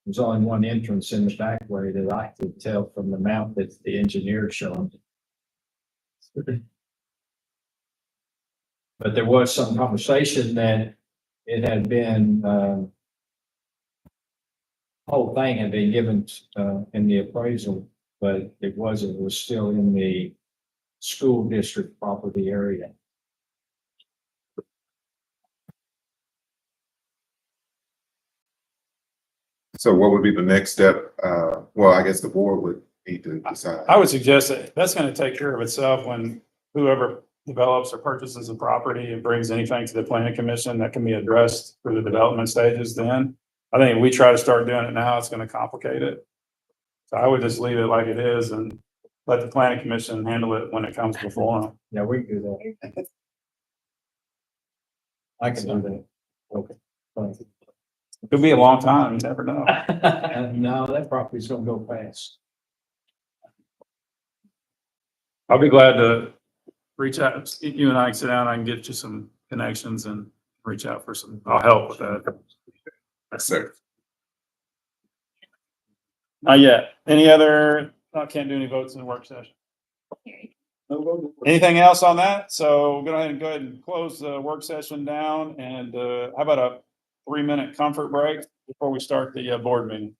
O: There's only one entrance in the back way that I could tell from the map that the engineer showed. But there was some conversation that it had been, whole thing had been given, in the appraisal, but it was still in the school district property area.
F: So what would be the next step? Well, I guess the board would need to decide.
B: I would suggest that that's going to take care of itself when whoever develops or purchases a property and brings anything to the planning commission that can be addressed through the development stages. Then I think if we try to start doing it now, it's going to complicate it. So I would just leave it like it is and let the planning commission handle it when it comes before them.
O: Yeah, we can do that. I can do that. Okay. Fine.
B: It could be a long time. You never know.
O: No, that property's gonna go fast.
B: I'll be glad to reach out. You and I can sit down. I can get you some connections and reach out for some. I'll help with that.
F: Yes, sir.
B: Not yet. Any other? I can't do any votes in the work session. Anything else on that? So we'll go ahead and close the work session down, and how about a 3-minute comfort break before we start the board meeting?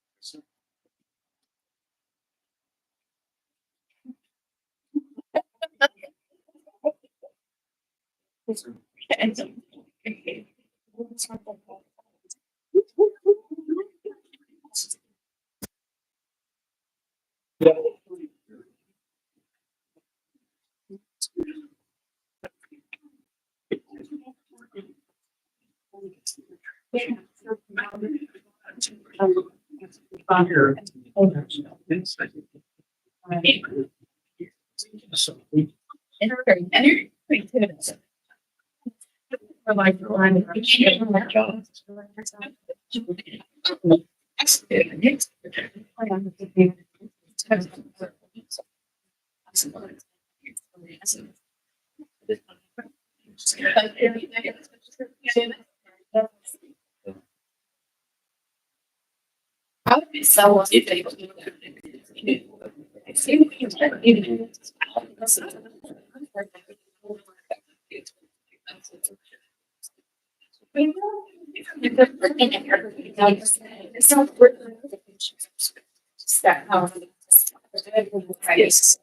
H: I would be so. Yes.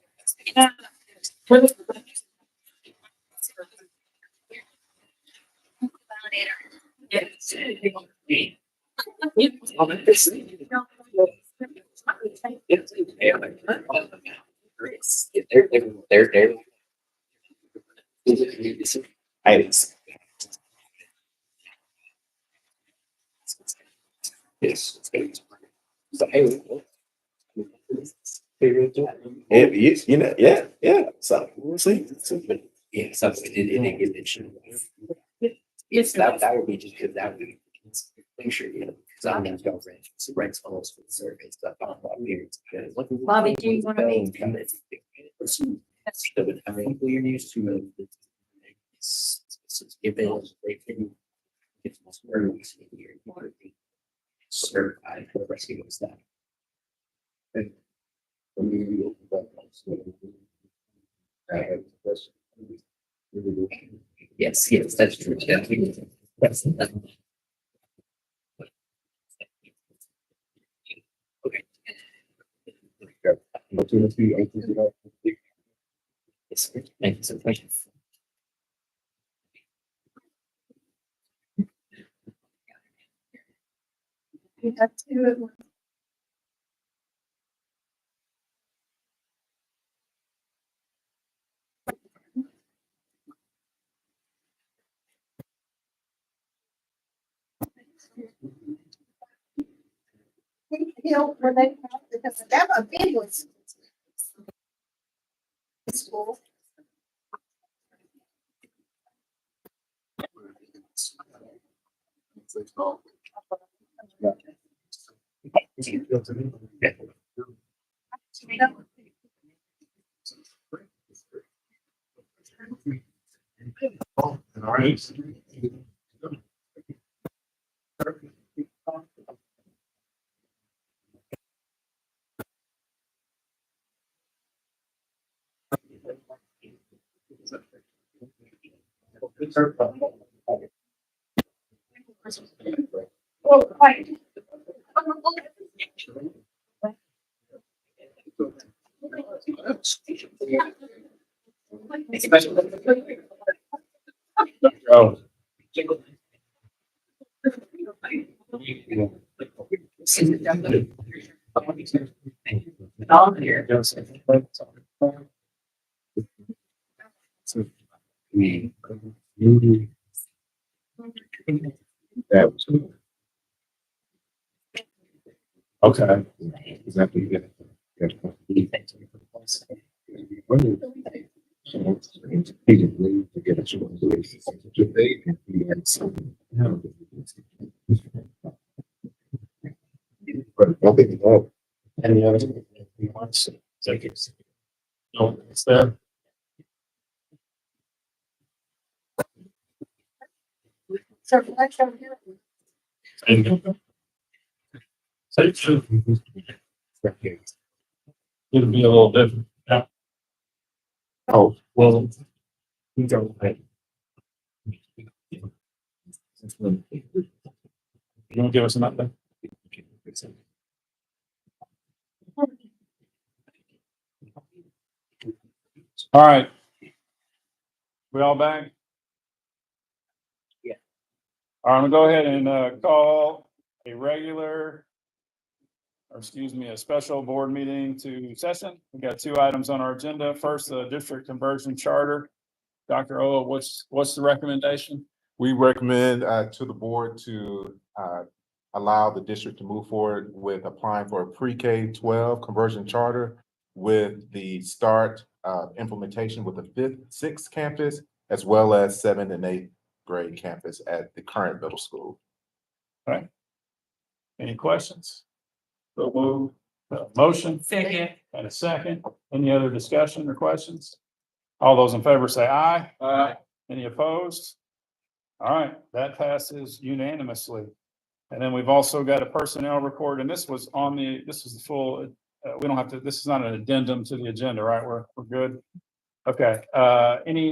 H: They're items. Yes. So, hey, yeah, you know, yeah. So we'll see. But yeah, so it should. Yes, that would be just because that would be make sure you know. Because I'm not going to rent photos for the survey stuff.
I: Bobby, do you want to be?
N: I mean, we're used to if they can get service here, certified for the rest of the staff. Yes, yes, that's true. That's okay. Yes, thank you so much.
K: You have to do it. You know, when they, because that a big one. School.
E: All right.
K: Oh, right.
B: Oh. That was good. Okay. Exactly. Any other ones? No, it's there.
K: So let's show you.
B: It'll be a little different. Yeah. Oh, well. You don't pay. You don't give us nothing. All right. We all back?
C: Yeah.
B: All right, I'm gonna go ahead and call a regular or excuse me, a special board meeting to session. We got two items on our agenda. First, the district conversion charter. Dr. O, what's the recommendation?
F: We recommend to the board to allow the district to move forward with applying for a pre-K 12 conversion charter with the start implementation with the 5th, 6th campus, as well as 7th and 8th grade campus at the current middle school.
B: Okay. Any questions? So move. Motion
A: Second.
B: and a second. Any other discussion or questions? All those in favor say aye.
L: Aye.
B: Any opposed? All right, that passes unanimously. And then we've also got a personnel report, and this was on this is the full, we don't have to, this is not an addendum to the agenda, right? We're good. Okay,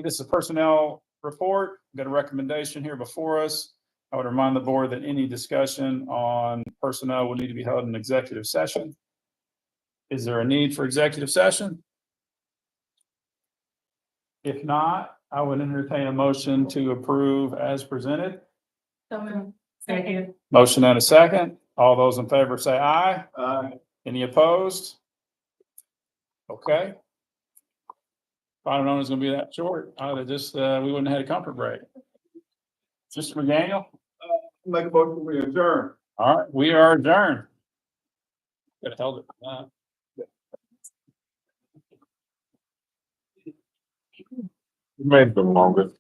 B: this is a personnel report. Got a recommendation here before us. I would remind the board that any discussion on personnel will need to be held in executive session. Is there a need for executive session? If not, I would entertain a motion to approve as presented.
A: Second.
B: Motion and a second. All those in favor say aye.
L: Aye.
B: Any opposed? Okay. If I'd have known it was gonna be that short, I'd have just, we wouldn't have had a comfort break. Mr. McDaniel?
E: Make a motion, we adjourn.
B: All right, we are adjourned. Could have held it.
F: You made it the longest.